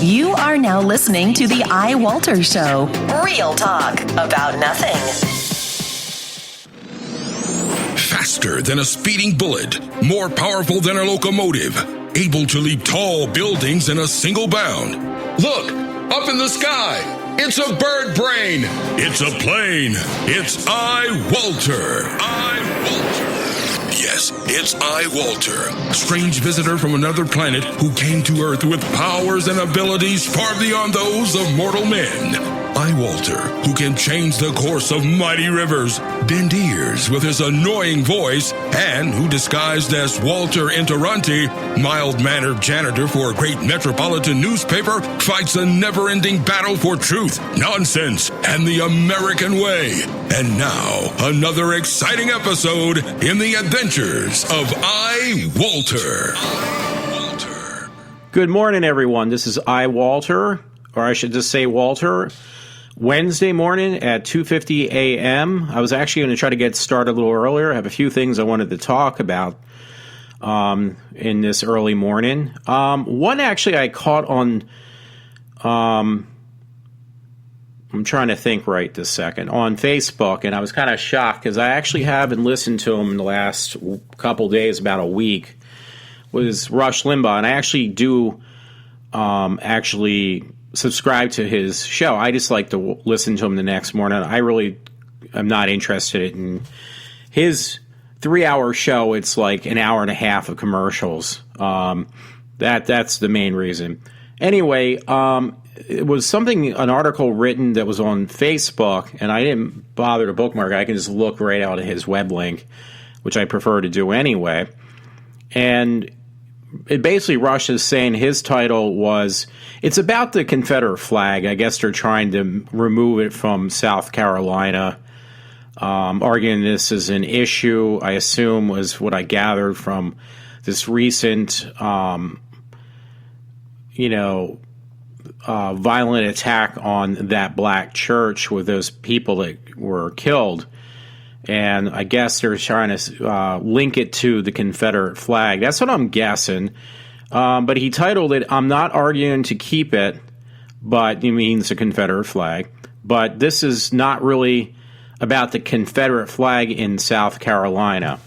You are now listening to the iWalter Show. Real talk about nothing. Faster than a speeding bullet, more powerful than a locomotive, able to leap tall buildings in a single bound. Look, up in the sky, it's a bird brain, it's a plane, it's iWalter. Yes, it's iWalter, strange visitor from another planet who came to Earth with powers and abilities far beyond those of mortal men. iWalter, who can change the course of mighty rivers, bend ears with his annoying voice, and who disguised as Walter Interranti, mild-mannered janitor for a great metropolitan newspaper, fights a never-ending battle for truth, nonsense, and the American way. And now, another exciting episode in the adventures of iWalter. Good morning, everyone. This is iWalter, or I should just say Walter. Wednesday morning at 2:50 a.m. I was actually going to try to get started a little earlier. I have a few things I wanted to talk about in this early morning. One actually I caught on, I'm trying to think right this second, on Facebook, and I was kind of shocked because I actually haven't listened to him in the last couple days, about a week, was Rush Limbaugh, and I actually do subscribe to his show. I just like to listen to him the next morning. I really am not interested in his 3-hour show. It's like an hour and a half of commercials. That's the main reason. Anyway, it was an article written that was on Facebook, and I didn't bother to bookmark it. I can just look right out of his web link, which I prefer to do anyway. And it basically, Rush is saying his title was, it's about the Confederate flag. I guess they're trying to remove it from South Carolina, arguing this is an issue, I assume was what I gathered from this recent, violent attack on that black church with those people that were killed. And I guess they're trying to link it to the Confederate flag. That's what I'm guessing. But he titled it, I'm not arguing to keep it, but he means the Confederate flag. But this is not really about the Confederate flag in South Carolina.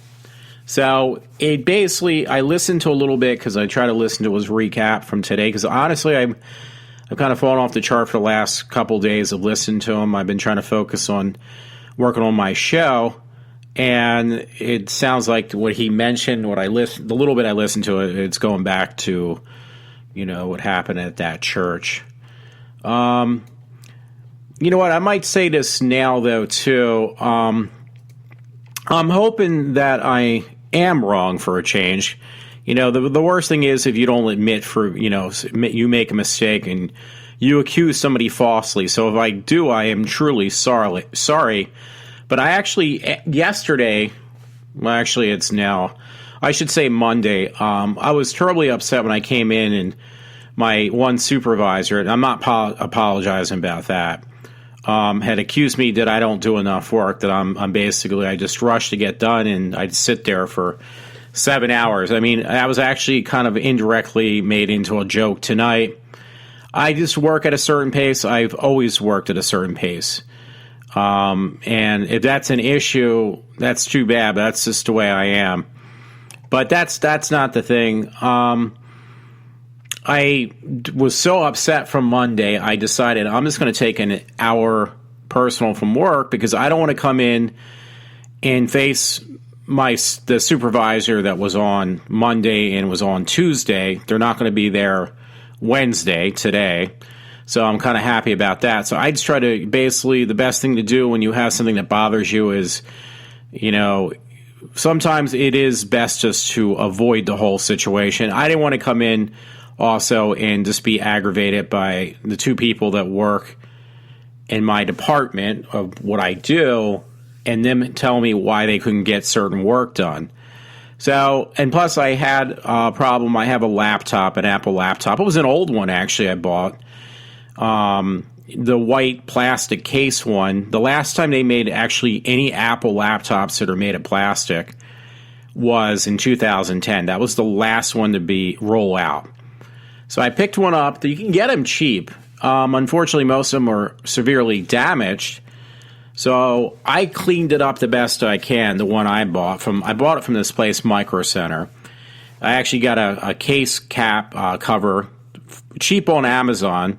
So it basically, I listened to a little bit because I try to listen to his recap from today. Because honestly, I've kind of fallen off the chart for the last couple days of listening to him. I've been trying to focus on working on my show, and it sounds like what he mentioned, the little bit I listened to it, it's going back to, what happened at that church. You know what? I might say this now, though, too. I'm hoping that I am wrong for a change. The worst thing is if you don't admit you make a mistake and you accuse somebody falsely. So if I do, I am truly sorry. But I actually, yesterday, it's now, I should say Monday, I was terribly upset when I came in and my one supervisor, and I'm not apologizing about that, had accused me that I don't do enough work, that I just rush to get done, and I'd sit there for 7 hours. I mean, I was actually kind of indirectly made into a joke tonight. I just work at a certain pace. I've always worked at a certain pace. And if that's an issue, that's too bad. But that's just the way I am. But that's not the thing. I was so upset from Monday, I decided I'm just going to take an hour personal from work because I don't want to come in and face the supervisor that was on Monday and was on Tuesday. They're not going to be there Wednesday, today. So I'm kind of happy about that. So I just try to, basically, the best thing to do when you have something that bothers you is, sometimes it is best just to avoid the whole situation. I didn't want to come in also and just be aggravated by the two people that work in my department of what I do and them tell me why they couldn't get certain work done. So, and plus I had a problem. I have a laptop, an Apple laptop. It was an old one, actually, I bought. The white plastic case one. The last time they made actually any Apple laptops that are made of plastic was in 2010. That was the last one to be roll out. So I picked one up. You can get them cheap. Unfortunately, most of them are severely damaged. So I cleaned it up the best I can, the one I bought it from this place, Micro Center. I actually got a case cap cover, cheap on Amazon,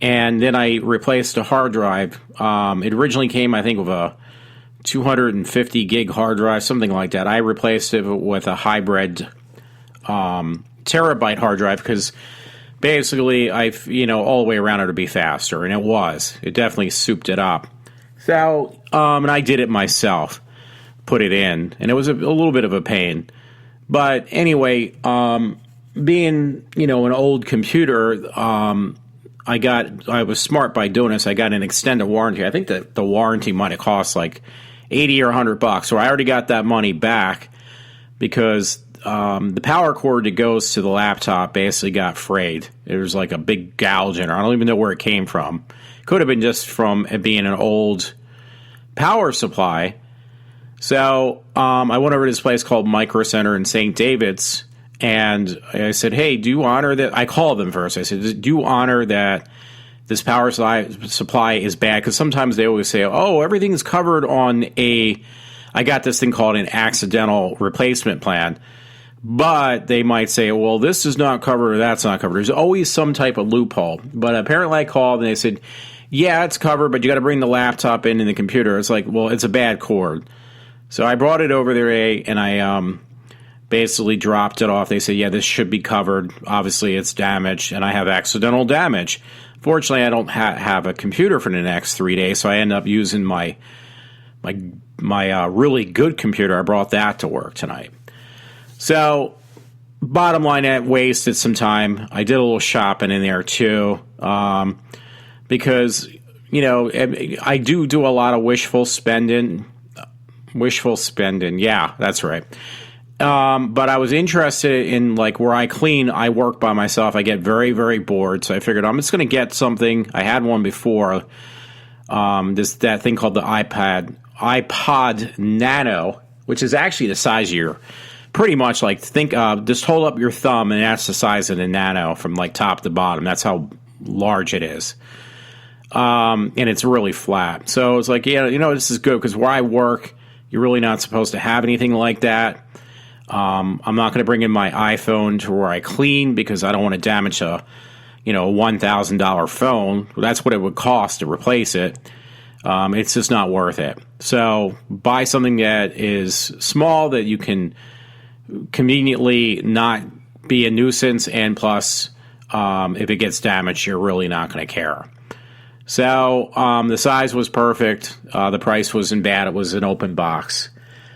and then I replaced a hard drive. It originally came, I think, with a 250 gig hard drive, something like that. I replaced it with a hybrid terabyte hard drive because basically all the way around it to be faster, and it was. It definitely souped it up. So, and I did it myself, put it in, and it was a little bit of a pain. But anyway, being, an old computer, I was smart by doing this. I got an extended warranty. I think that the warranty might have cost like $80 or $100. So I already got that money back because the power cord that goes to the laptop basically got frayed. It was like a big gouge in it. I don't even know where it came from. Could have been just from it being an old power supply. So I went over to this place called Micro Center in St. David's, and I said, hey, do you honor that? I called them first. I said, do you honor that this power supply is bad? Because sometimes they always say, oh, everything's covered on I got this thing called an accidental replacement plan. But they might say, well, this is not covered or that's not covered. There's always some type of loophole. But apparently I called and they said, yeah, it's covered, but you got to bring the laptop in and the computer. It's like, well, it's a bad cord. So I brought it over there and I basically dropped it off. They said, yeah, this should be covered. Obviously, it's damaged, and I have accidental damage. Fortunately, I don't have a computer for the next 3 days, so I end up using my really good computer. I brought that to work tonight. So, bottom line, I wasted some time. I did a little shopping in there, too, because, I do a lot of wishful spending. Yeah, that's right. But I was interested in, where I clean, I work by myself. I get very, very bored, so I figured I'm just going to get something. I had one before, that thing called the iPod Nano, which is actually the size of your... Pretty much just hold up your thumb and that's the size of the Nano from top to bottom. That's how large it is. And it's really flat. So it's like, this is good because where I work, you're really not supposed to have anything like that. I'm not going to bring in my iPhone to where I clean because I don't want to damage a $1,000 phone. That's what it would cost to replace it. It's just not worth it. So buy something that is small that you can conveniently not be a nuisance, and plus, if it gets damaged, you're really not going to care. So the size was perfect. The price wasn't bad. It was an open box.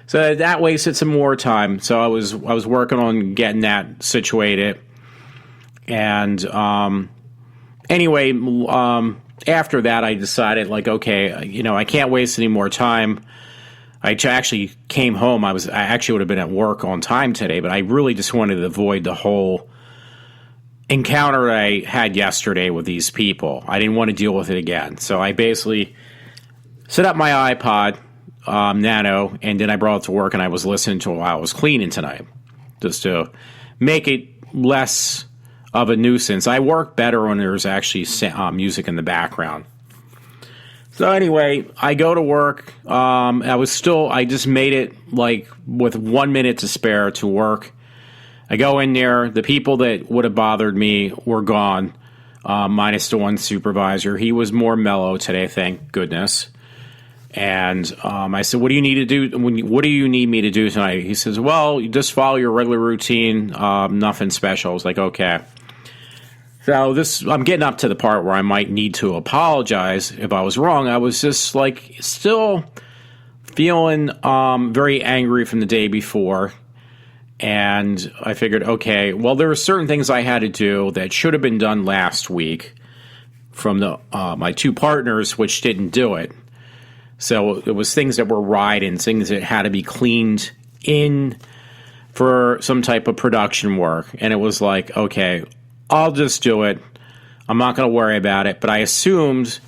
So that wasted some more time. So I was working on getting that situated. And anyway, after that, I decided okay, I can't waste any more time. I actually came home. I actually would have been at work on time today, but I really just wanted to avoid the whole encounter I had yesterday with these people. I didn't want to deal with it again. So I basically set up my iPod Nano, and then I brought it to work, and I was listening to it while I was cleaning tonight, just to make it less of a nuisance. I work better when there's actually music in the background. So anyway, I go to work. I just made it with 1 minute to spare to work. I go in there. The people that would have bothered me were gone, minus the one supervisor. He was more mellow today, thank goodness. And I said, "What do you need to do? What do you need me to do tonight?" He says, "Well, you just follow your regular routine. Nothing special." I was like, "Okay." So I'm getting up to the part where I might need to apologize if I was wrong. I was just still feeling very angry from the day before. And I figured, okay, well, there were certain things I had to do that should have been done last week from my two partners, which didn't do it. So it was things that were riding, things that had to be cleaned in for some type of production work. And it was like, okay, I'll just do it. I'm not going to worry about it. But I assumed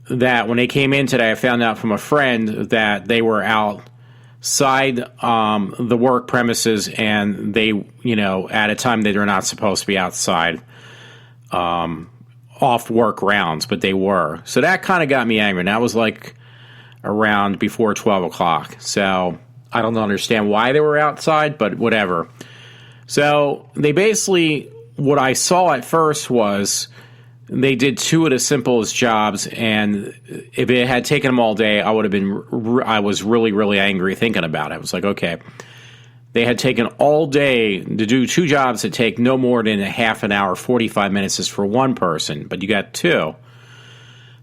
that when they came in today, I found out from a friend that they were out the work premises, and they, at a time that they're not supposed to be outside, off work grounds, but they were. So that kind of got me angry. And that was like around before 12 o'clock. So I don't understand why they were outside, but whatever. So they basically, what I saw at first was they did two of the simplest jobs, and if it had taken them all day, I was really, really angry thinking about it. I was like, okay, they had taken all day to do two jobs that take no more than a half an hour, 45 minutes is for one person, but you got two.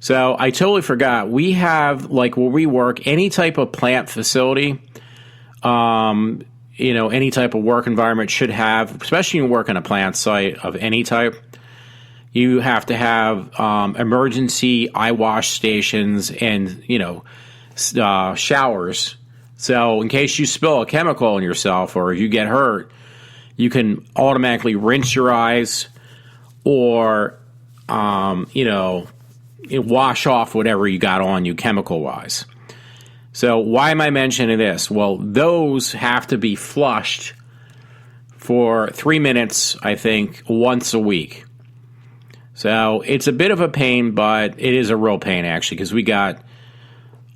So I totally forgot. We have, like where we work, any type of plant facility, any type of work environment should have, especially when you work on a plant site of any type, you have to have emergency eye wash stations and, showers. So in case you spill a chemical on yourself or you get hurt, you can automatically rinse your eyes or, wash off whatever you got on you chemical-wise. So why am I mentioning this? Well, those have to be flushed for 3 minutes, I think, once a week. So it's a bit of a pain, but it is a real pain, actually, because we got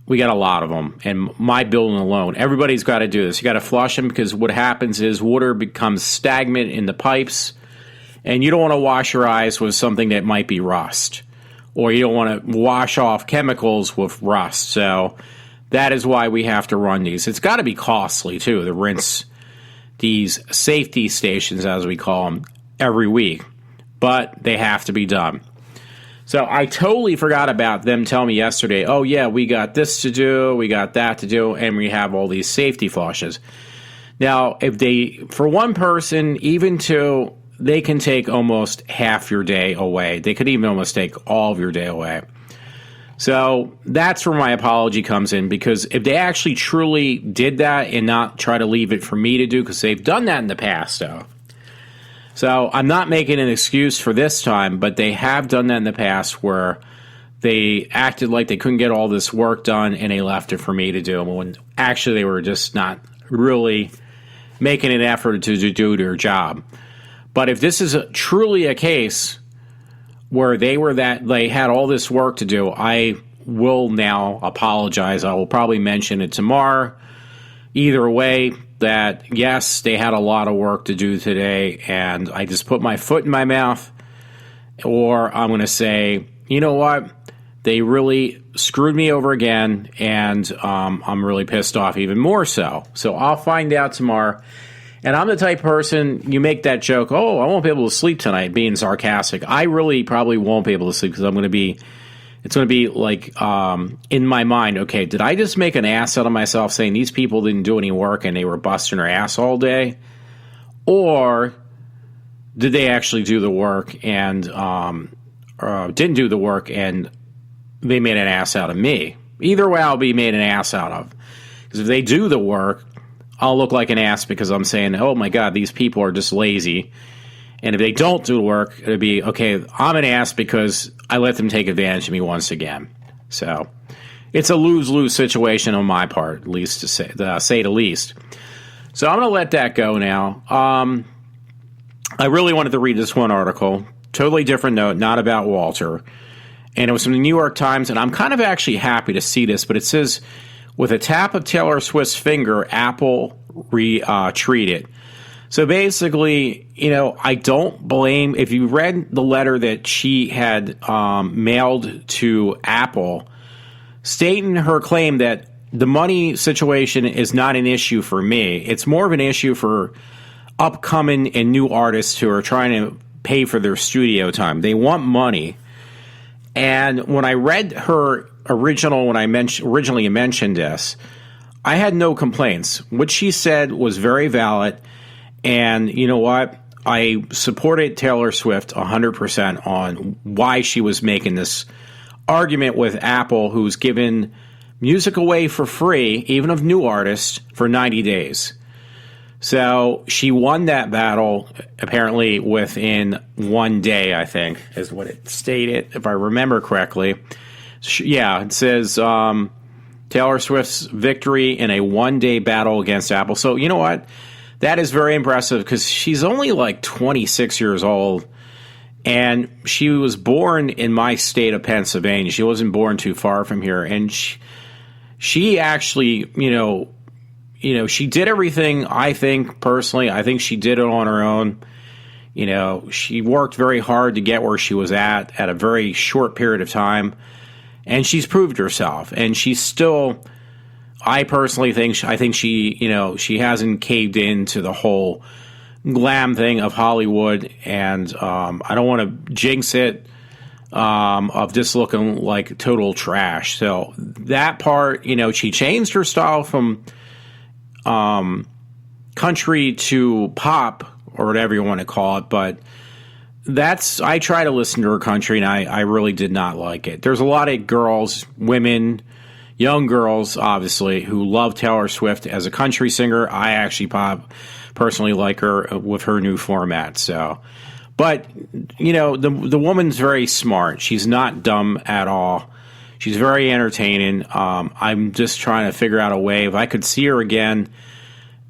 a lot of them. And my building alone, everybody's got to do this. You got to flush them because what happens is water becomes stagnant in the pipes, and you don't want to wash your eyes with something that might be rust, or you don't want to wash off chemicals with rust. So that is why we have to run these. It's got to be costly, too, to rinse these safety stations, as we call them, every week. But they have to be done. So I totally forgot about them telling me yesterday, oh, yeah, we got this to do, we got that to do, and we have all these safety flushes. Now, for one person, even two, they can take almost half your day away. They could even almost take all of your day away. So that's where my apology comes in, because if they actually truly did that and not try to leave it for me to do, because they've done that in the past, though. So I'm not making an excuse for this time, but they have done that in the past where they acted like they couldn't get all this work done and they left it for me to do, when actually they were just not really making an effort to do their job. But if this is truly a case where they had all this work to do, I will now apologize. I will probably mention it tomorrow. Either way, that yes, they had a lot of work to do today, and I just put my foot in my mouth, or I'm going to say, you know what, they really screwed me over again, and I'm really pissed off even more so. So I'll find out tomorrow. And I'm the type of person, you make that joke, oh, I won't be able to sleep tonight, being sarcastic. I really probably won't be able to sleep because it's going to be like in my mind, okay, did I just make an ass out of myself saying these people didn't do any work and they were busting their ass all day? Or did they actually do the work and didn't do the work and they made an ass out of me? Either way, I'll be made an ass out of. Because if they do the work, I'll look like an ass because I'm saying, oh my God, these people are just lazy. And if they don't do the work, it'll be, okay, I'm an ass because I let them take advantage of me once again. So it's a lose-lose situation on my part, at least to say the least. So I'm going to let that go now. I really wanted to read this one article, totally different note, not about Walter. And it was from the New York Times, and I'm kind of actually happy to see this, but it says, with a tap of Taylor Swift's finger, Apple retreated. So basically, I don't blame, if you read the letter that she had mailed to Apple, stating her claim that the money situation is not an issue for me. It's more of an issue for upcoming and new artists who are trying to pay for their studio time. They want money. And when I read her when I originally mentioned this, I had no complaints. What she said was very valid. And you know what? I supported Taylor Swift 100% on why she was making this argument with Apple, who's given music away for free, even of new artists, for 90 days. So she won that battle, apparently within 1 day, I think, is what it stated, if I remember correctly. Yeah, it says, Taylor Swift's victory in a one-day battle against Apple. So, you know what? That is very impressive because she's only like 26 years old, and she was born in my state of Pennsylvania. She wasn't born too far from here, and she actually, she did everything. I think personally, I think she did it on her own. She worked very hard to get where she was at a very short period of time, and she's proved herself. And she's still, I personally think, she hasn't caved into the whole glam thing of Hollywood, and I don't want to jinx it of just looking like total trash. So that part, she changed her style from country to pop, or whatever you want to call it, but I try to listen to her country, and I really did not like it. There's a lot of girls, women, young girls, obviously, who love Taylor Swift as a country singer. I actually personally like her with her new format. So, but the woman's very smart. She's not dumb at all. She's very entertaining. I'm just trying to figure out a way if I could see her again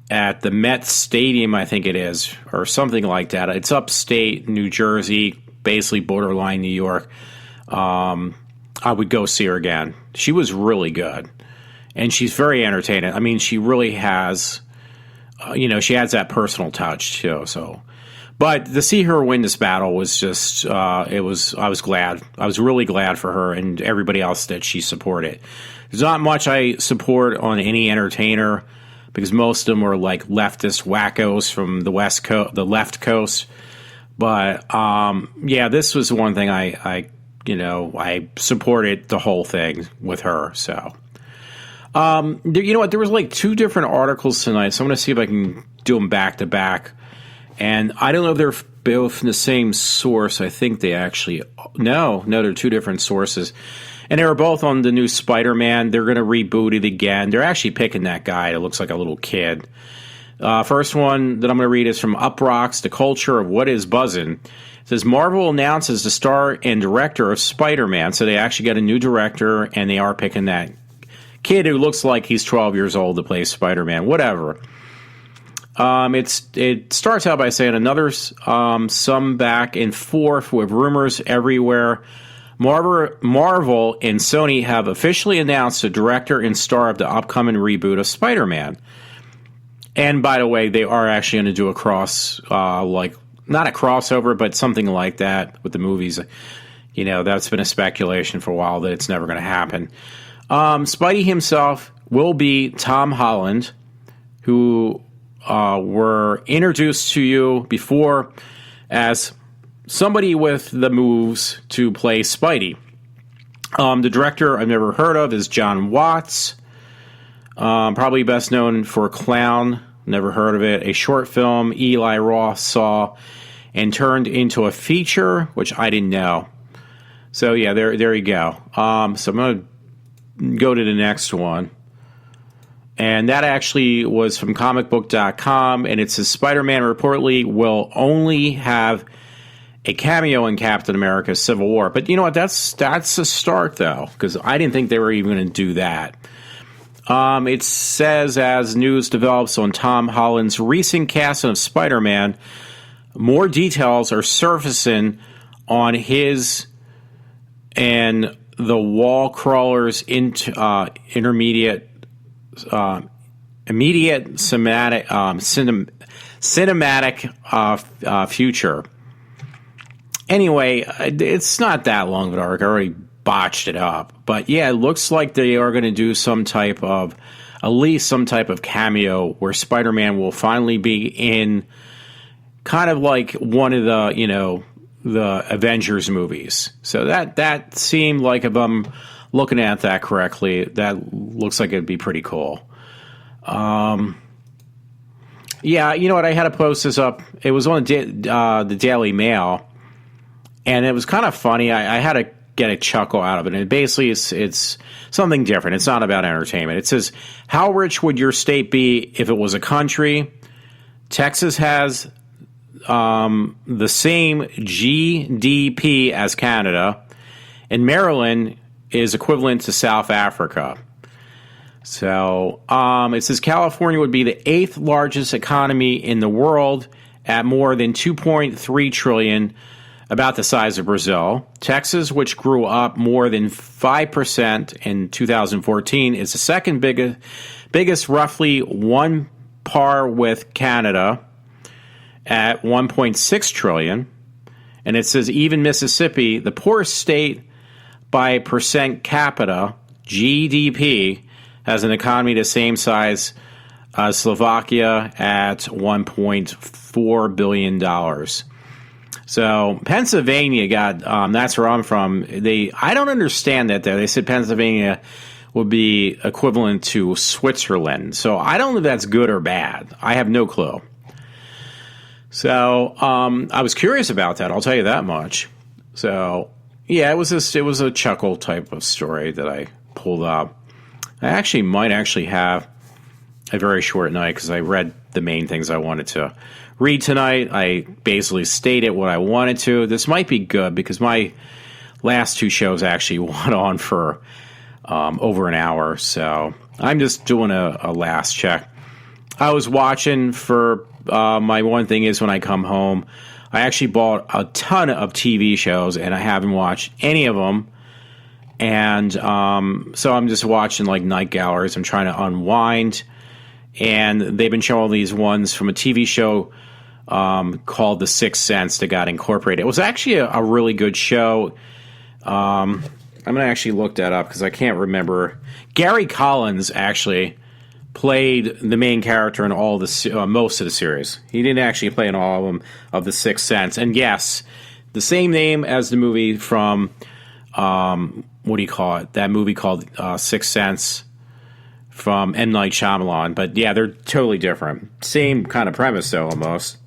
at the Met Stadium, I think it is, or something like that. It's upstate New Jersey, basically borderline New York. I would go see her again. She was really good, and she's very entertaining. I mean, she really has, she adds that personal touch too. So, but to see her win this battle was just, I was glad. I was really glad for her and everybody else that she supported. There's not much I support on any entertainer, because most of them were like leftist wackos from the the left coast. But this was one thing I supported the whole thing with her. So, you know what? There was like two different articles tonight, so I'm going to see if I can do them back to back. And I don't know if they're both from the same source. I think they actually no, they're two different sources. And they were both on the new Spider-Man. They're going to reboot it again. They're actually picking that guy that looks like a little kid. First one that I'm going to read is from Uproxx, The Culture of What is Buzzin'. It says, Marvel announces the star and director of Spider-Man. So they actually got a new director, and they are picking that kid who looks like he's 12 years old to play Spider-Man. Whatever. It starts out by saying another some back and forth with rumors everywhere. Marvel and Sony have officially announced the director and star of the upcoming reboot of Spider-Man. And by the way, they are actually going to do a not a crossover, but something like that with the movies. That's been a speculation for a while that it's never going to happen. Spidey himself will be Tom Holland, who were introduced to you before as somebody with the moves to play Spidey. The director I've never heard of is John Watts. Probably best known for Clown. Never heard of it. A short film Eli Roth saw and turned into a feature, which I didn't know. So yeah, there you go. So I'm going to go to the next one. And that actually was from comicbook.com, and it says Spider-Man reportedly will only have a cameo in Captain America Civil War. But you know what? That's a start, though, because I didn't think they were even going to do that. It says, as news develops on Tom Holland's recent casting of Spider-Man, more details are surfacing on his and the wall crawler's immediate cinematic future. Anyway, it's not that long of an arc. I already botched it up. But yeah, it looks like they are going to do at least some type of cameo where Spider-Man will finally be in kind of like one of the Avengers movies. So that seemed like, if I'm looking at that correctly, that looks like it'd be pretty cool. Yeah, you know what? I had to post this up. It was on the Daily Mail, and it was kind of funny. I had to get a chuckle out of it. And basically, it's something different. It's not about entertainment. It says, how rich would your state be if it was a country? Texas has the same GDP as Canada, and Maryland is equivalent to South Africa. So it says California would be the 8th largest economy in the world at more than 2.3 trillion, about the size of Brazil. Texas, which grew up more than 5% in 2014, is the second biggest, roughly one par with Canada at 1.6 trillion. And it says even Mississippi, the poorest state by percent capita, GDP, has an economy the same size as Slovakia at $1.4 billion. So Pennsylvania got, that's where I'm from. I don't understand that there. They said Pennsylvania would be equivalent to Switzerland. So I don't know if that's good or bad. I have no clue. So I was curious about that. I'll tell you that much. So yeah, it was a chuckle type of story that I pulled up. I might have a very short night because I read the main things I wanted to read tonight. I basically stated what I wanted to. This might be good because my last two shows actually went on for over an hour. So I'm just doing a last check. I was watching for my one thing is when I come home, I actually bought a ton of TV shows and I haven't watched any of them. And so I'm just watching like night galleries. I'm trying to unwind. And they've been showing these ones from a TV show called The Sixth Sense that got incorporated. It was actually a really good show. I'm going to actually look that up because I can't remember. Gary Collins actually played the main character in all the most of the series. He didn't actually play in all of them of The Sixth Sense. And yes, the same name as the movie from, what do you call it? That movie called Sixth Sense from M. Night Shyamalan. But yeah, they're totally different. Same kind of premise though, almost.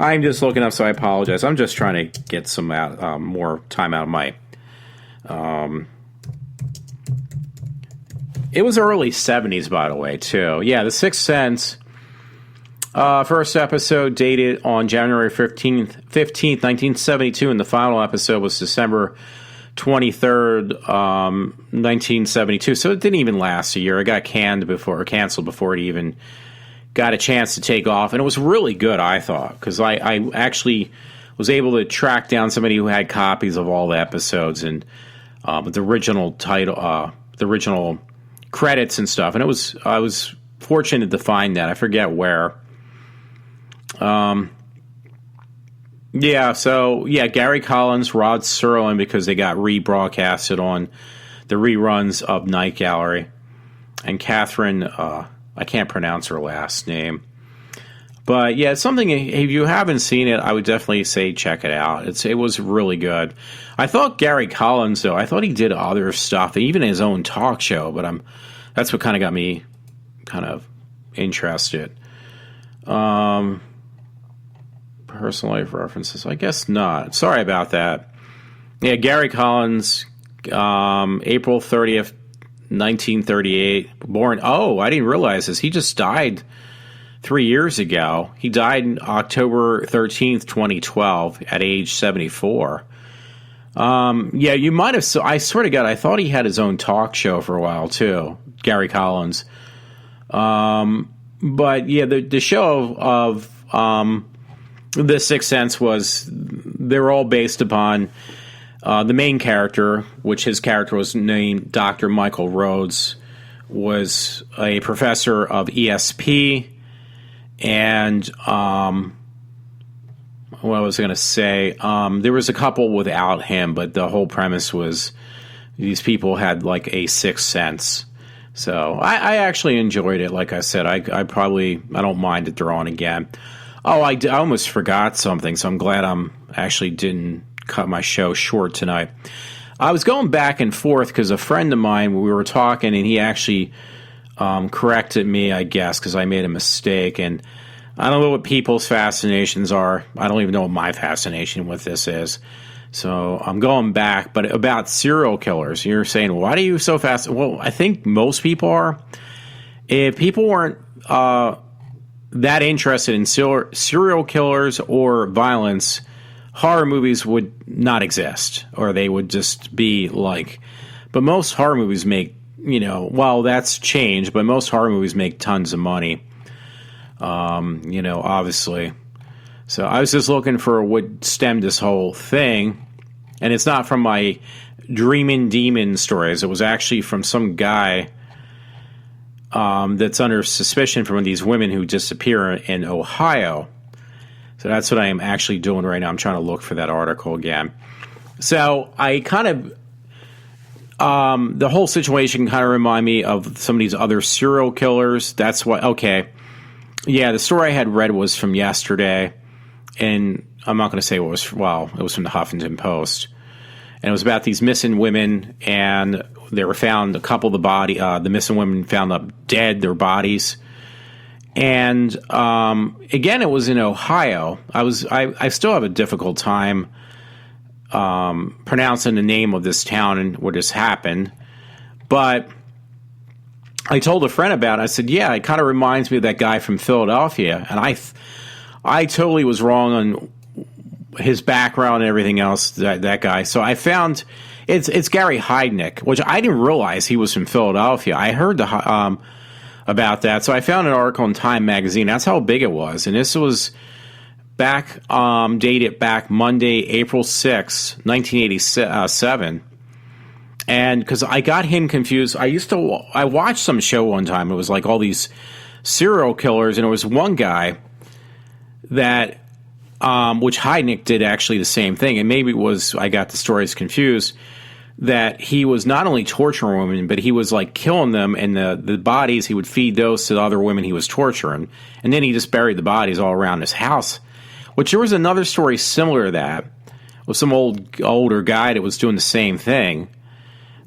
I'm just looking up, so I apologize. I'm just trying to get some more time out of my... it was early 70s, by the way, too. Yeah, The Sixth Sense. First episode dated on January 15th, 1972, and the final episode was December 23rd, 1972. So it didn't even last a year. It got canceled before it even got a chance to take off. And it was really good, I thought, because I actually was able to track down somebody who had copies of all the episodes and the original title, the original credits and stuff. And I was fortunate to find that. I forget where. Gary Collins, Rod Serling, because they got rebroadcasted on the reruns of Night Gallery, and Catherine, I can't pronounce her last name, but yeah, it's something. If you haven't seen it, I would definitely say check it out. It was really good. I thought Gary Collins, though, I thought he did other stuff, even his own talk show, but that's what kind of got me kind of interested. Personal life references, I guess not. Sorry about that. Yeah, Gary Collins, April 30th, 1938, born. Oh, I didn't realize this. He just died 3 years ago. He died October 13th, 2012, at age 74. Yeah, you might have. I swear to God, I thought he had his own talk show for a while too, Gary Collins. But yeah, the show of The Sixth Sense they're all based upon the main character, which his character was named Dr. Michael Rhodes, was a professor of ESP, and what I was going to say, there was a couple without him, but the whole premise was these people had like a sixth sense. So I actually enjoyed it. Like I said, I don't mind it. They're on again. Oh, I almost forgot something, so I'm glad actually didn't cut my show short tonight. I was going back and forth because a friend of mine, we were talking, and he actually corrected me, I guess, because I made a mistake. And I don't know what people's fascinations are. I don't even know what my fascination with this is. So I'm going back. But about serial killers, you're saying, why are you so fast? Well, I think most people are. If people weren't that interested in serial killers or violence, horror movies would not exist, or they would just be like. But most horror movies make well, that's changed, but most horror movies make tons of money, obviously. So I was just looking for what stemmed this whole thing, and it's not from my Dreamin' Demon stories. It was actually from some guy that's under suspicion from these women who disappear in Ohio. So that's what I am actually doing right now. I'm trying to look for that article again. So I kind of, the whole situation kind of remind me of some of these other serial killers. That's what, okay. Yeah, the story I had read was from yesterday, and I'm not going to say what was, well, it was from the Huffington Post. And it was about these missing women, and they were found, a couple of the missing women found up dead, their bodies. And again, it was in Ohio. I still have a difficult time pronouncing the name of this town and where this happened. But I told a friend about it. I said, yeah, it kind of reminds me of that guy from Philadelphia. And I totally was wrong on his background and everything else, that guy. So I found it's Gary Heidnik, which I didn't realize he was from Philadelphia. I heard about that. So I found an article in Time magazine. That's how big it was. And this was dated back Monday, April 6, 1987. And because I got him confused, I watched some show one time. It was like all these serial killers, and it was one guy that, which Heidnik did actually the same thing. And maybe it was, I got the stories confused, that he was not only torturing women, but he was like killing them, and the bodies, he would feed those to the other women he was torturing. And then he just buried the bodies all around his house. Which there was another story similar to that, with some older guy that was doing the same thing.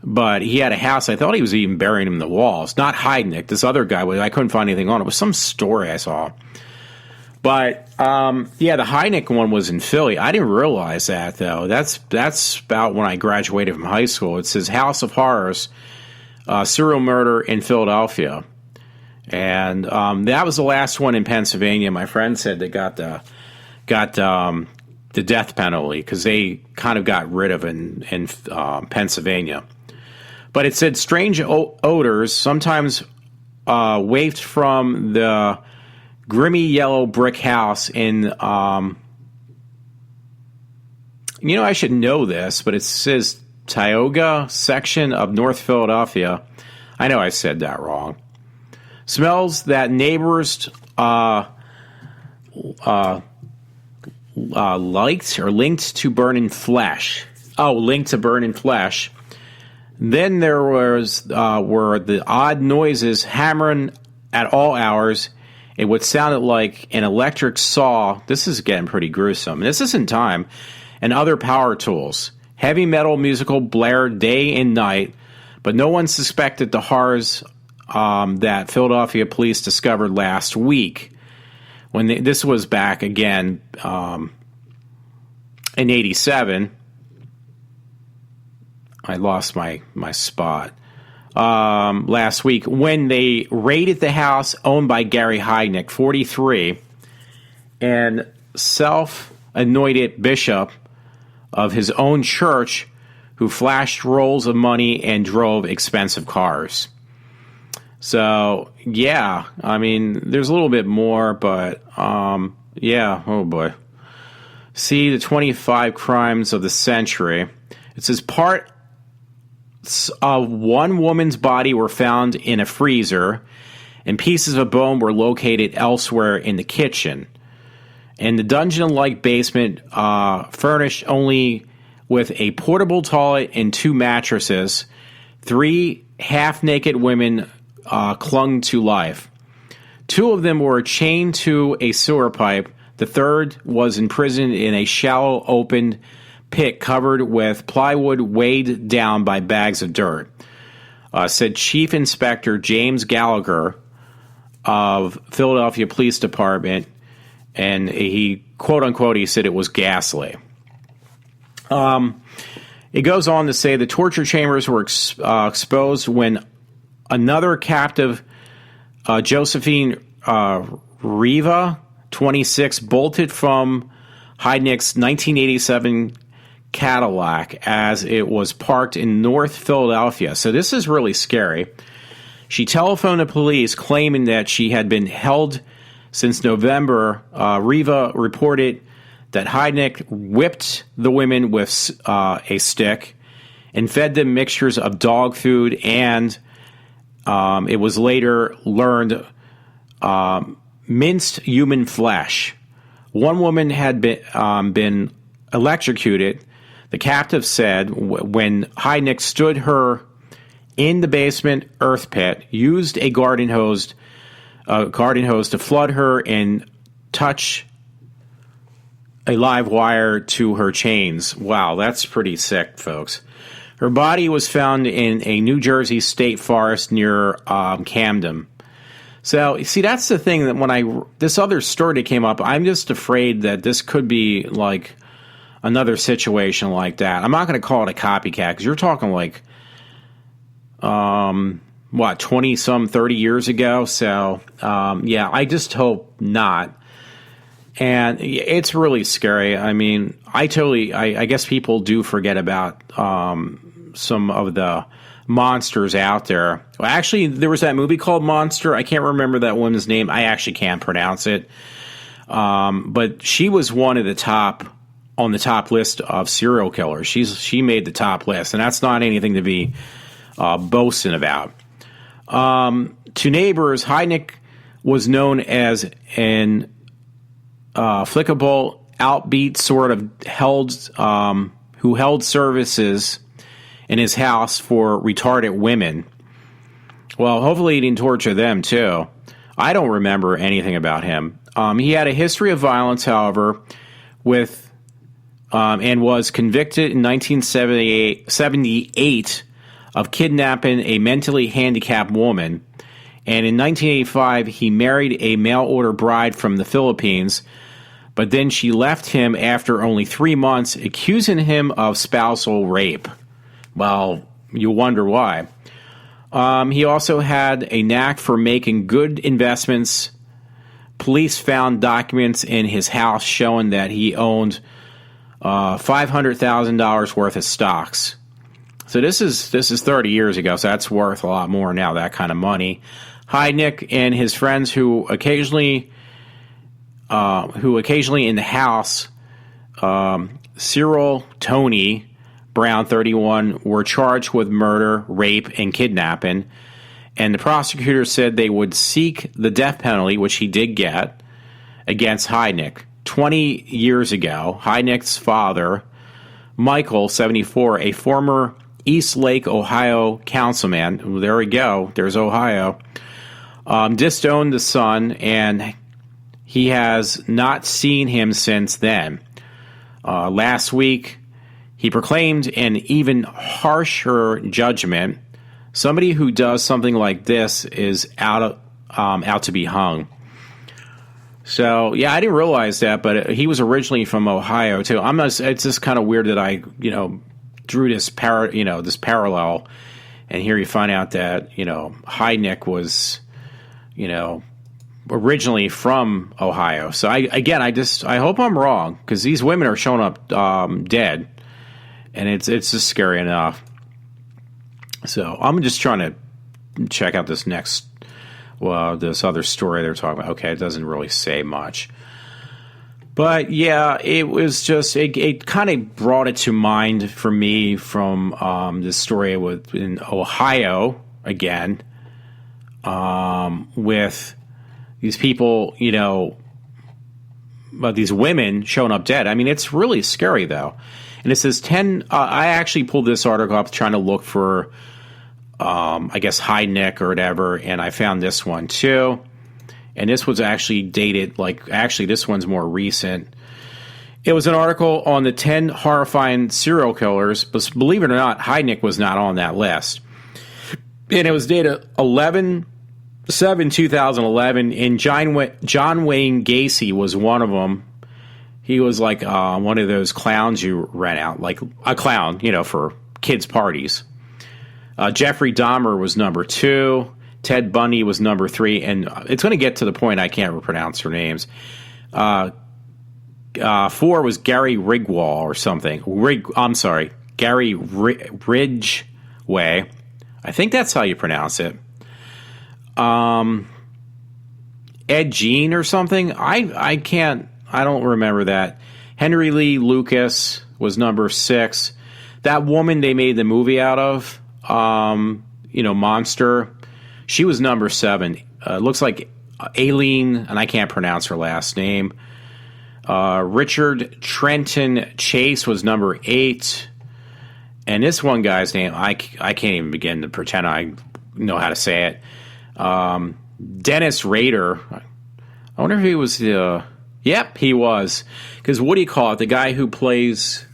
But he had a house. I thought he was even burying them in the walls. Not Heidnik. This other guy, I couldn't find anything on it. It was some story I saw. But, yeah, the Heidnik one was in Philly. I didn't realize that, though. That's about when I graduated from high school. It says House of Horrors, serial murder in Philadelphia. And that was the last one in Pennsylvania. My friend said they got the death penalty because they kind of got rid of it in Pennsylvania. But it said strange odors, sometimes wafted from the grimy yellow brick house in, I should know this, but it says Tioga section of North Philadelphia. I know I said that wrong. Smells that neighbors liked or linked to burning flesh. Oh, linked to burning flesh. Then there were the odd noises hammering at all hours. It would sounded like an electric saw. This is getting pretty gruesome. This is in time. And other power tools. Heavy metal musical blared day and night, but no one suspected the horrors that Philadelphia police discovered last week. When this was back again in 87. I lost my spot. Last week when they raided the house owned by Gary Heidnik, 43, and self-anointed bishop of his own church who flashed rolls of money and drove expensive cars. So, yeah, I mean, there's a little bit more, but, yeah, oh boy. See the 25 crimes of the century. It says parts of one woman's body were found in a freezer, and pieces of bone were located elsewhere in the kitchen. And the dungeon-like basement, furnished only with a portable toilet and 2 mattresses, 3 half-naked women clung to life. 2 of them were chained to a sewer pipe. The third was imprisoned in a shallow, open pit covered with plywood weighed down by bags of dirt, said Chief Inspector James Gallagher of Philadelphia Police Department, and he, quote-unquote, he said it was ghastly. It goes on to say the torture chambers were exposed when another captive, Josephine Riva, 26, bolted from Heidnik's 1987 Cadillac as it was parked in North Philadelphia. So this is really scary. She telephoned the police claiming that she had been held since November. Riva reported that Heidnik whipped the women with a stick and fed them mixtures of dog food, and it was later learned minced human flesh. One woman had been electrocuted. The captive said when Heidnik stood her in the basement earth pit, used a garden hose to flood her and touch a live wire to her chains. Wow, that's pretty sick, folks. Her body was found in a New Jersey state forest near Camden. So, you see, that's the thing that when this other story that came up, I'm just afraid that this could be like another situation like that. I'm not going to call it a copycat because you're talking like, 20-some, 30 years ago. So, yeah, I just hope not. And it's really scary. I mean, I guess people do forget about some of the monsters out there. Well, actually, there was that movie called Monster. I can't remember that woman's name. I actually can't pronounce it. But she was one of the top on the top list of serial killers. She made the top list, and that's not anything to be boasting about. To neighbors, Heidnik was known as an flickable, outbeat sort of who held services in his house for retarded women. Well, hopefully he didn't torture them too. I don't remember anything about him. He had a history of violence, however, and was convicted in 1978 of kidnapping a mentally handicapped woman. And in 1985, he married a mail-order bride from the Philippines, but then she left him after only 3 months, accusing him of spousal rape. Well, you wonder why. He also had a knack for making good investments. Police found documents in his house showing that he owned $500,000 worth of stocks. So this is 30 years ago, so that's worth a lot more now, that kind of money. Heidnik and his friends who occasionally in the house, Cyril Tony Brown, 31, were charged with murder, rape, and kidnapping. And the prosecutor said they would seek the death penalty, which he did get, against Heidnik. 20 years ago, Heidnik's father, Michael, 74, a former East Lake, Ohio councilman, there we go, there's Ohio, disowned the son, and he has not seen him since then. Last week, he proclaimed an even harsher judgment. Somebody who does something like this is out to be hung. So, yeah, I didn't realize that, but he was originally from Ohio, too. It's just kind of weird that I, drew this parallel, and here you find out that, Heidnik was, originally from Ohio. So, I hope I'm wrong, because these women are showing up dead, and it's just scary enough. So, I'm just trying to check out this other story they're talking about. Okay, it doesn't really say much. But, yeah, it was just, it kind of brought it to mind for me from this story in Ohio, again, with these people, these women showing up dead. I mean, it's really scary, though. And it says 10, I actually pulled this article up trying to look for, I guess, Heidnik or whatever, and I found this one, too. And this was actually dated, this one's more recent. It was an article on the 10 horrifying serial killers, but believe it or not, Heidnik was not on that list. And it was dated 11/7/2011, and John Wayne Gacy was one of them. He was like one of those clowns you rent out, like a clown, for kids' parties. Jeffrey Dahmer was number 2. Ted Bundy was number 3. And it's going to get to the point I can't pronounce their names. 4 was Gary Rigwall or something. Gary Ridgway. I think that's how you pronounce it. Ed Gein or something. I don't remember that. Henry Lee Lucas was number 6. That woman they made the movie out of, Monster, she was number 7. Looks like Aileen, and I can't pronounce her last name. Richard Trenton Chase was number 8. And this one guy's name, I can't even begin to pretend I know how to say it. Dennis Rader. I wonder if he was the... Yep, he was. Because what do you call it? The guy who plays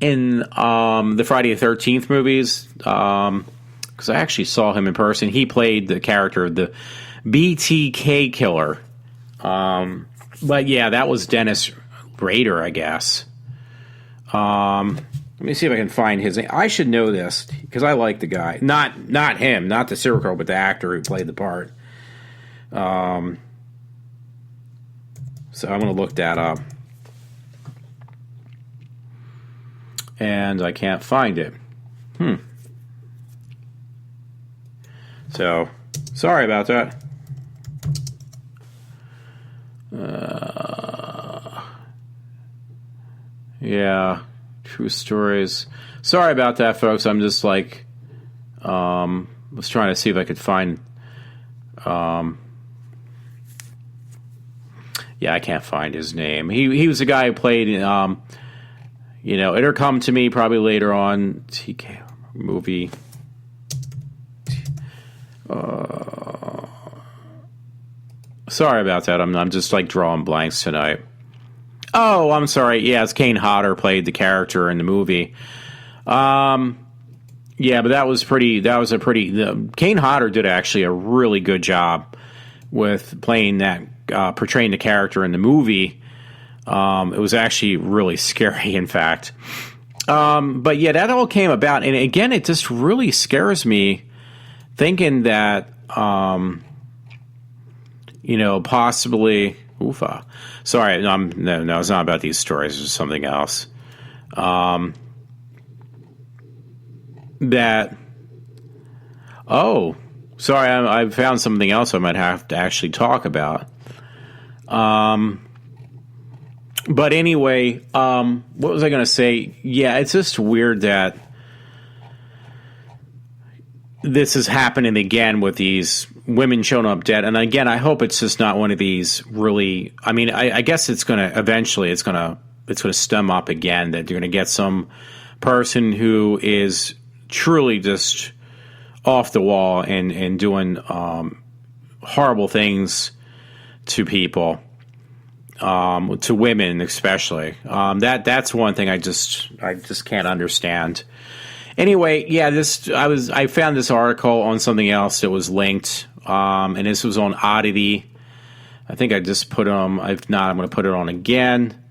in the Friday the 13th movies. Because I actually saw him in person. He played the character, the BTK killer. But yeah, that was Dennis Rader, I guess. Let me see if I can find his name. I should know this because I like the guy. Not him, not the serial killer, but the actor who played the part. So I'm going to look that up. And I can't find it. So, sorry about that. Yeah, true stories. Sorry about that, folks. I'm just like, was trying to see if I could find. Yeah, I can't find his name. He was the guy who played, it'll come to me probably later on. TK movie. Sorry about that. I'm just like drawing blanks tonight. Oh, I'm sorry. Yeah, it's Kane Hodder played the character in the movie. Yeah, but Kane Hodder did actually a really good job with playing that, portraying the character in the movie. It was actually really scary, in fact. But yeah, that all came about. And again, it just really scares me thinking that, possibly... Oofa. Sorry, no, it's not about these stories. It's something else. Oh, sorry, I found something else I might have to actually talk about. But anyway, what was I going to say? Yeah, it's just weird that this is happening again with these women showing up dead. And again, I hope it's just not one of these really, I guess it's going to eventually, it's going to stem up again, that you're going to get some person who is truly just off the wall and doing horrible things to people, to women especially. That's one thing I just can't understand. Anyway, yeah, I found this article on something else that was linked, and this was on Oddity. I think I just put if not, I'm going to put it on again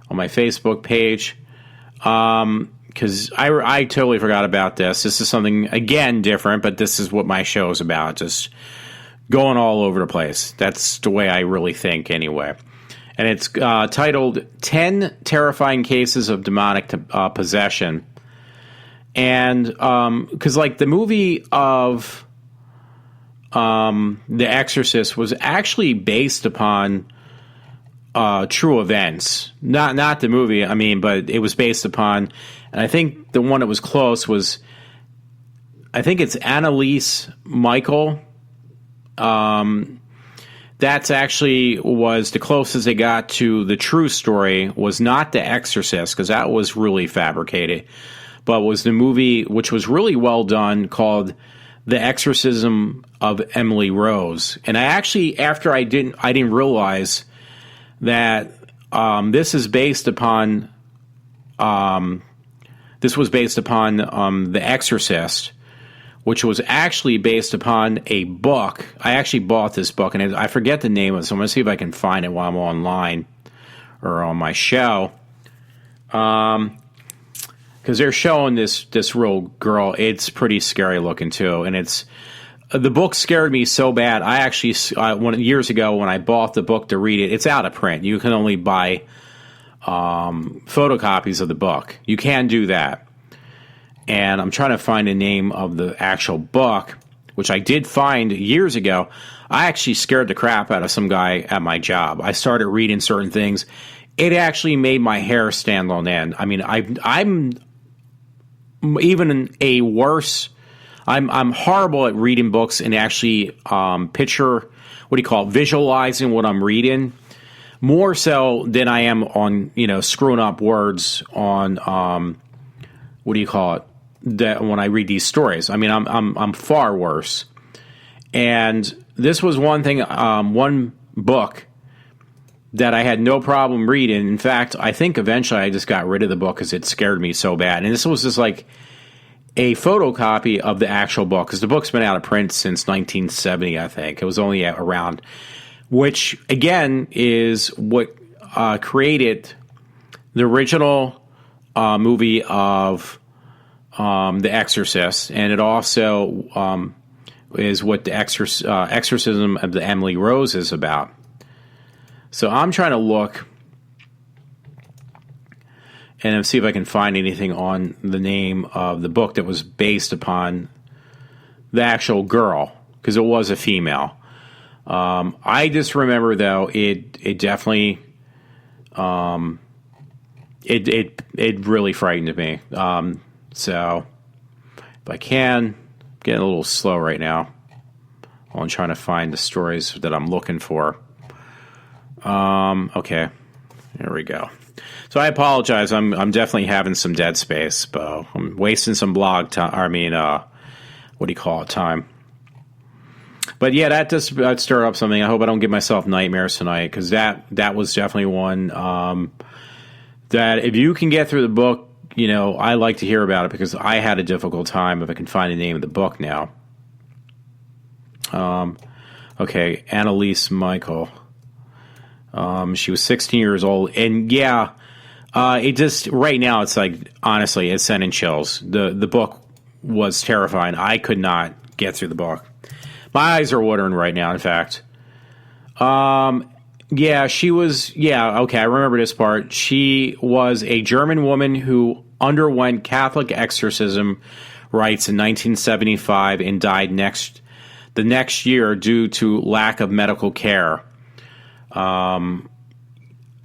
on my Facebook page, because I totally forgot about this. This is something, again, different, but this is what my show is about, just going all over the place. That's the way I really think, anyway. And it's titled 10 Terrifying Cases of Demonic Possession. And because like the movie of The Exorcist was actually based upon true events, not the movie. But it was based upon, and I think the one that was close was, I think it's Anneliese Michel. That's actually was the closest they got to the true story. Was not The Exorcist, because that was really fabricated. But was the movie, which was really well done, called The Exorcism of Emily Rose. And I actually, after I didn't realize that this was based upon The Exorcist, which was actually based upon a book. I actually bought this book, and I forget the name of it, so I'm going to see if I can find it while I'm online or on my show. Because they're showing this real girl. It's pretty scary looking too, and the book scared me so bad. I actually years ago when I bought the book to read it, it's out of print. You can only buy photocopies of the book. You can do that. And I'm trying to find the name of the actual book, which I did find years ago. I actually scared the crap out of some guy at my job. I started reading certain things. It actually made my hair stand on end. I mean, I'm even a worse. I'm horrible at reading books and actually visualizing what I'm reading. More so than I am on, screwing up words on, that when I read these stories. I mean, I'm far worse. And this was one thing, one book that I had no problem reading. In fact, I think eventually I just got rid of the book because it scared me so bad. And this was just like a photocopy of the actual book, because the book's been out of print since 1970, I think. It was only around, which, again, is what created the original movie of The Exorcist, and it also is what the exorcism of the Emily Rose is about. So I'm trying to look and see if I can find anything on the name of the book that was based upon the actual girl, because it was a female. I just remember, though, it definitely it really frightened me. So if I can, I'm getting a little slow right now while I'm trying to find the stories that I'm looking for. Okay, there we go. So I apologize. I'm definitely having some dead space, but I'm wasting some blog time. Time. But yeah, that stirred up something. I hope I don't give myself nightmares tonight, because that was definitely one that if you can get through the book, I like to hear about it, because I had a difficult time if I can find the name of the book now. Okay, Anneliese Michel. She was 16 years old, and yeah, it just right now it's like, honestly, it's sending chills. The book was terrifying. I could not get through the book. My eyes are watering right now, in fact. Yeah, she was, okay, I remember this part. She was a German woman who underwent Catholic exorcism rites in 1975 and died the next year due to lack of medical care.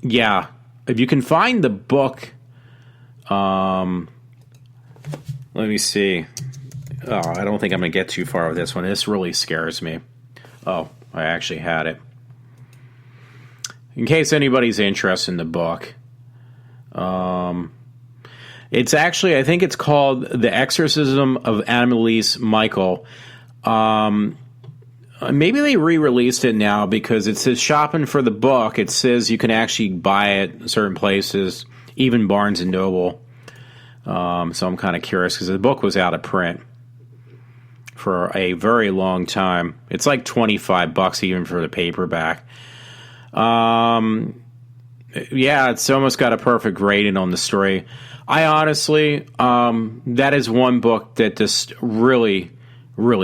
Yeah, if you can find the book, let me see. Oh, I don't think I'm going to get too far with this one. This really scares me. Oh, I actually had it. In case anybody's interested in the book, it's actually, I think it's called The Exorcism of Anneliese Michel. Maybe they re-released it now, because it says shopping for the book. It says you can actually buy it in certain places, even Barnes & Noble. So I'm kind of curious, because the book was out of print for a very long time. It's like $25 even for the paperback. Yeah, it's almost got a perfect rating on the story. I honestly, that is one book that just really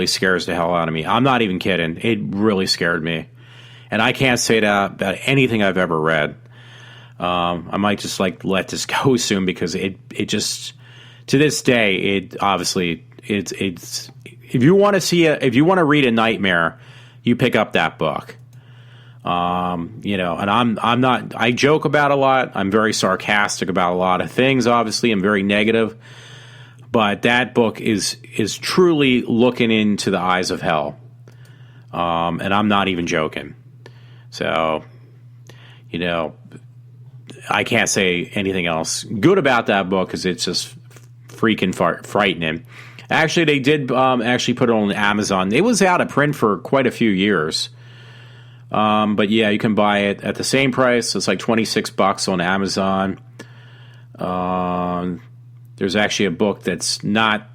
scares the hell out of me. I'm not even kidding. It really scared me. And I can't say that about anything I've ever read. I might just let this go soon, because it just, to this day, it obviously, it's if you want to read a nightmare, you pick up that book. And I'm not, I joke about a lot. I'm very sarcastic about a lot of things. Obviously, I'm very negative. But that book is truly looking into the eyes of hell. And I'm not even joking. So, I can't say anything else good about that book, because it's just freaking frightening. Actually, they did actually put it on Amazon. It was out of print for quite a few years. But yeah, you can buy it at the same price. It's like $26 on Amazon. There's actually a book that's not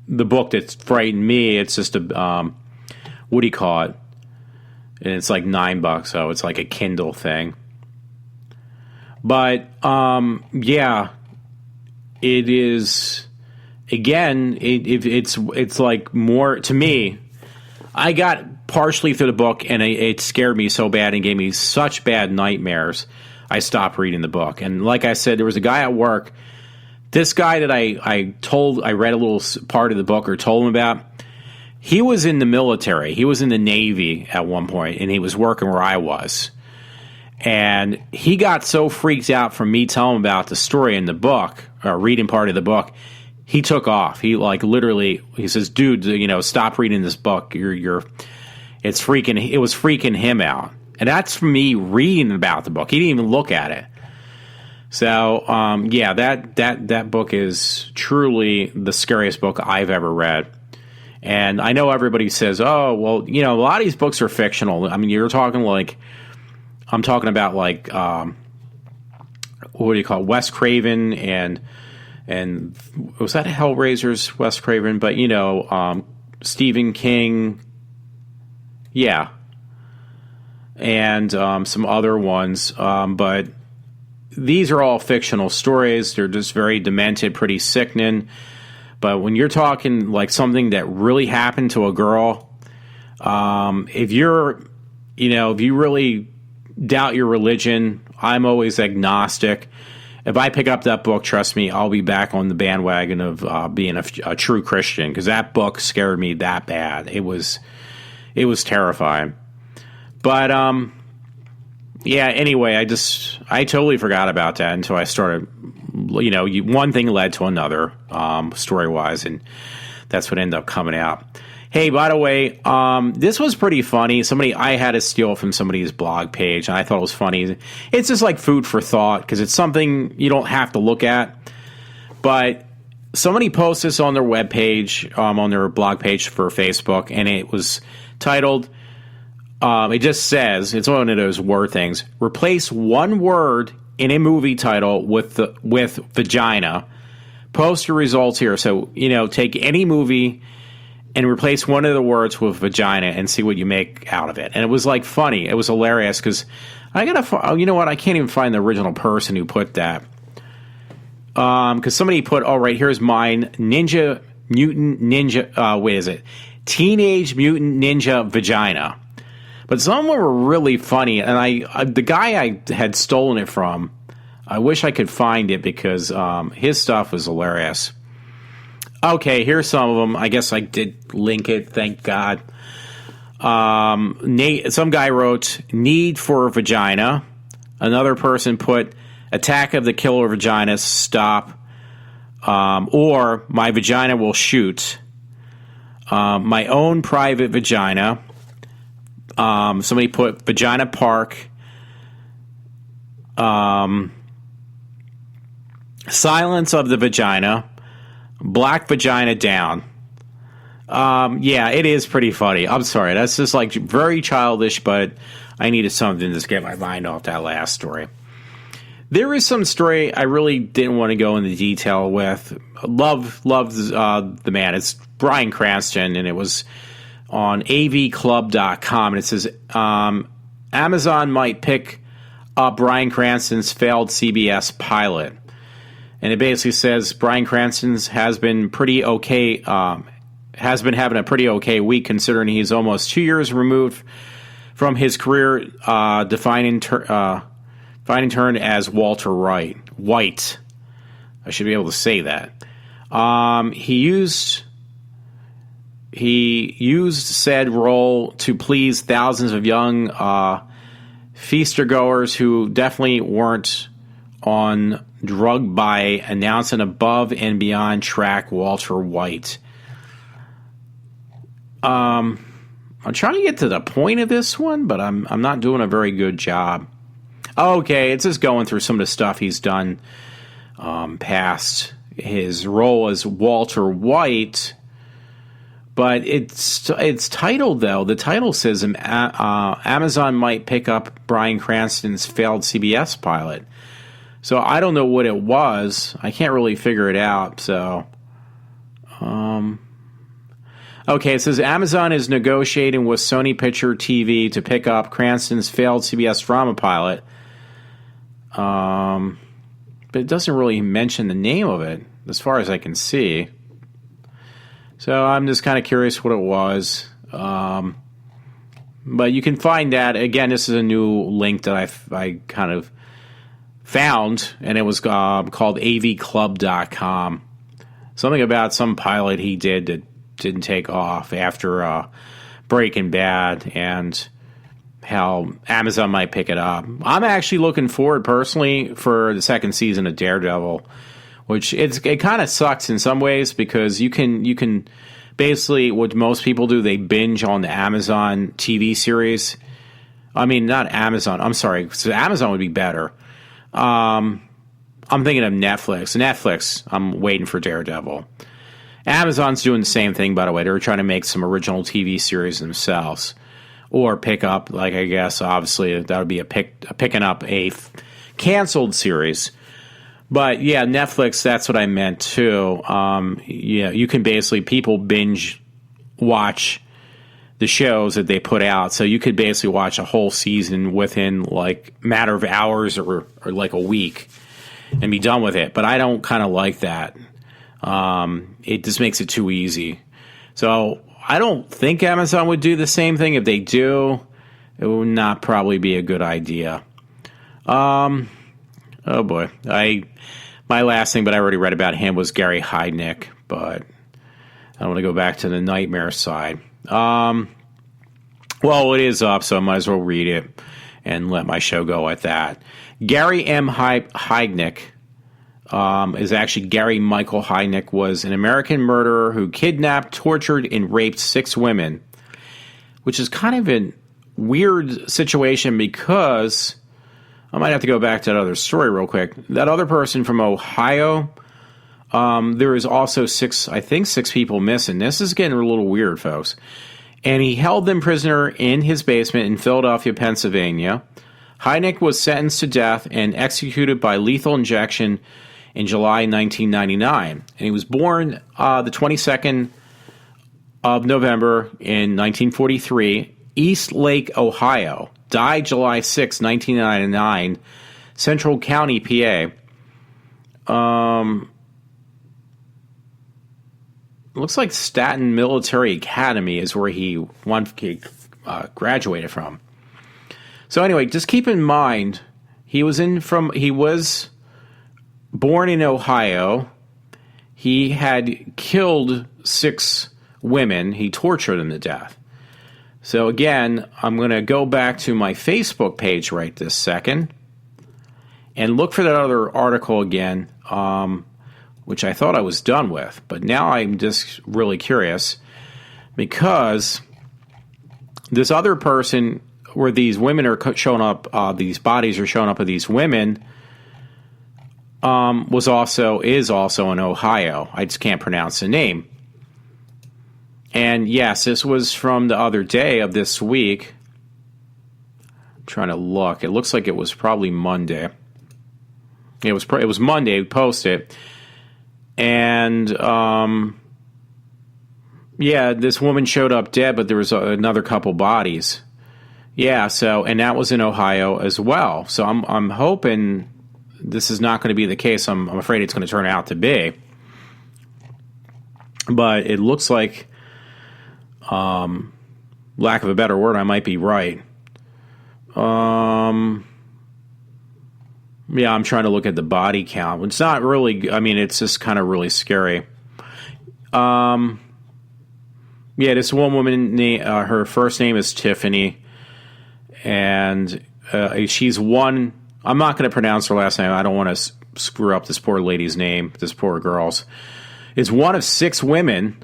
the book that's frightened me. It's just a, what do you call it? And it's like $9, so it's like a Kindle thing. But, yeah, it is, again, it's like more, to me, I got partially through the book, and it scared me so bad and gave me such bad nightmares. I stopped reading the book. And like I said, there was a guy at work. This guy that I read a little part of the book or told him about, he was in the military. He was in the Navy at one point, and he was working where I was. And he got so freaked out from me telling him about the story in the book, or reading part of the book, he took off. He literally, he says, "Dude, stop reading this book. It was freaking him out." And that's from me reading about the book. He didn't even look at it. So, that book is truly the scariest book I've ever read. And I know everybody says, "Oh, well, a lot of these books are fictional." I mean, I'm talking about what do you call it? Wes Craven and was that Hellraiser's Wes Craven? But Stephen King, yeah, and some other ones. But these are all fictional stories. They're just very demented, pretty sickening. But when you're talking like something that really happened to a girl, if you really doubt your religion, I'm always agnostic. If I pick up that book, trust me, I'll be back on the bandwagon of being a true Christian, because that book scared me that bad. It was terrifying. But anyway, I totally forgot about that until I started. One thing led to another, story wise, and that's what ended up coming out. Hey, by the way, this was pretty funny. I had to steal from somebody's blog page, and I thought it was funny. It's just like food for thought, because it's something you don't have to look at. But somebody posted this on their webpage, on their blog page for Facebook, and it was titled, it just says, it's one of those word things, replace one word in a movie title with vagina. Post your results here. So, take any movie and replace one of the words with vagina and see what you make out of it. And it was funny. It was hilarious because I can't even find the original person who put that. Because somebody put, right, here's mine, Teenage Mutant Ninja Vagina. But some of them were really funny. And the guy I had stolen it from, I wish I could find it because his stuff was hilarious. Okay, here's some of them. I guess I did link it, thank God. Some guy wrote, "Need for a vagina." Another person put, "Attack of the Killer Vaginas, stop." Or, "My vagina will shoot." "My own private vagina." Somebody put, "Vagina Park." "Silence of the Vagina." "Black Vagina Down." It is pretty funny. I'm sorry. That's just very childish, but I needed something to get my mind off that last story. There is some story I really didn't want to go into detail with. Love the man. It's Bryan Cranston, and it was on avclub.com, and it says, Amazon might pick up Bryan Cranston's failed CBS pilot. And it basically says Bryan Cranston's has been having a pretty okay week, considering he's almost 2 years removed from his career defining turn as Walter White. I should be able to say that. He used said role to please thousands of young feaster-goers who definitely weren't on drug by announcing above and beyond track Walter White. I'm trying to get to the point of this one, but I'm not doing a very good job. Okay, it's just going through some of the stuff he's done past his role as Walter White. But it's titled, though. The title says Amazon might pick up Bryan Cranston's failed CBS pilot. So I don't know what it was. I can't really figure it out. So, okay, it says Amazon is negotiating with Sony Picture TV to pick up Cranston's failed CBS drama pilot. But it doesn't really mention the name of it, as far as I can see. So I'm just kind of curious what it was. But you can find that. Again, this is a new link that I kind of found, and it was called avclub.com. Something about some pilot he did that didn't take off after Breaking Bad, and how Amazon might pick it up. I'm actually looking forward personally for the second season of Daredevil, which it kind of sucks in some ways because you can basically, what most people do, they binge on the Amazon TV series. I mean, not Amazon. I'm sorry. So Amazon would be better. I'm thinking of Netflix. Netflix, I'm waiting for Daredevil. Amazon's doing the same thing, by the way. They're trying to make some original TV series themselves. Or pick up, like, I guess, obviously, that would be picking up a canceled series. But, yeah, Netflix, that's what I meant, too. Yeah, you can basically, people binge watch the shows that they put out. So you could basically watch a whole season within, like, matter of hours or like a week and be done with it. But I don't kind of like that. It just makes it too easy. So I don't think Amazon would do the same thing. If they do, it would not probably be a good idea. Oh boy. My last thing, but I already read about him, was Gary Heidnick, but I want to go back to the nightmare side. Well, it is up, so I might as well read it and let my show go at that. Gary M. Heidnick is actually Gary Michael Heidnick, was an American murderer who kidnapped, tortured, and raped 6 women, which is kind of a weird situation because I might have to go back to that other story real quick. That other person from Ohio, there is also 6 people missing. This is getting a little weird, folks. And he held them prisoner in his basement in Philadelphia, Pennsylvania. Heidnick was sentenced to death and executed by lethal injection in July 1999. And he was born the 22nd of November in 1943, East Lake, Ohio. Died July 6, 1999, Central County, PA. Looks like Staten Military Academy is where he graduated from. So anyway, just keep in mind, he was born in Ohio. He had killed 6 women. He tortured them to death. So again, I'm going to go back to my Facebook page right this second and look for that other article again, which I thought I was done with. But now I'm just really curious because this other person, where these women are showing up, these bodies are showing up of these women, is also in Ohio. I just can't pronounce the name. And yes, this was from the other day of this week. I'm trying to look. It looks like it was probably Monday. It was Monday. We posted. And yeah, this woman showed up dead, but there was another couple bodies. Yeah, and that was in Ohio as well. So I'm hoping this is not going to be the case. I'm afraid it's going to turn out to be. But it looks like, lack of a better word, I might be right. Yeah, I'm trying to look at the body count. It's not really, I mean, it's just kind of really scary. Yeah, this one woman, her first name is Tiffany, and she's one, I'm not going to pronounce her last name. I don't want to screw up this poor lady's name, this poor girl's. Is one of 6 women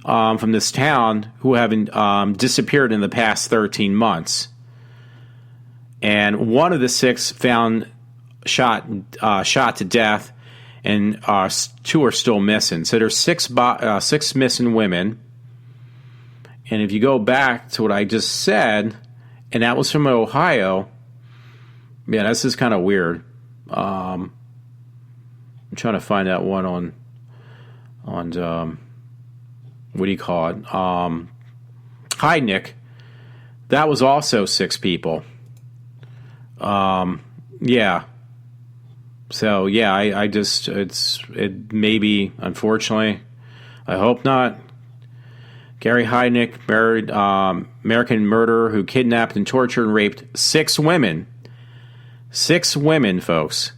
from this town who have disappeared in the past 13 months. And one of the 6 found shot to death, and 2 are still missing. So there's 6 missing women. And if you go back to what I just said, and that was from Ohio, yeah, this is kind of weird. I'm trying to find that one on what do you call it? Heidnick. That was also 6 people. Yeah. So yeah, I just, it maybe, unfortunately, I hope not. Gary Heidnick, American murderer who kidnapped and tortured and raped 6 women. 6 women, folks.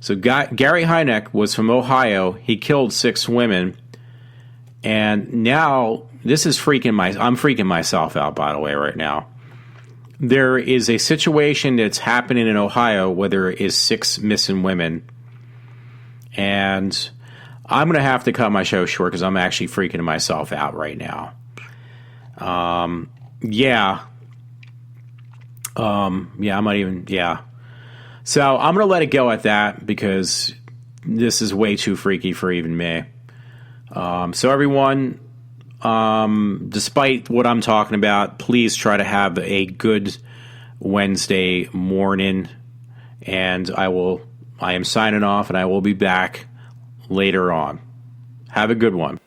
So Gary Hynek was from Ohio. He killed 6 women. And now, this is I'm freaking myself out, by the way, right now. There is a situation that's happening in Ohio where there is 6 missing women. And I'm going to have to cut my show short because I'm actually freaking myself out right now. Yeah. I might even, yeah. So I'm going to let it go at that because this is way too freaky for even me. So everyone, despite what I'm talking about, please try to have a good Wednesday morning. And I am signing off, and I will be back later on. Have a good one.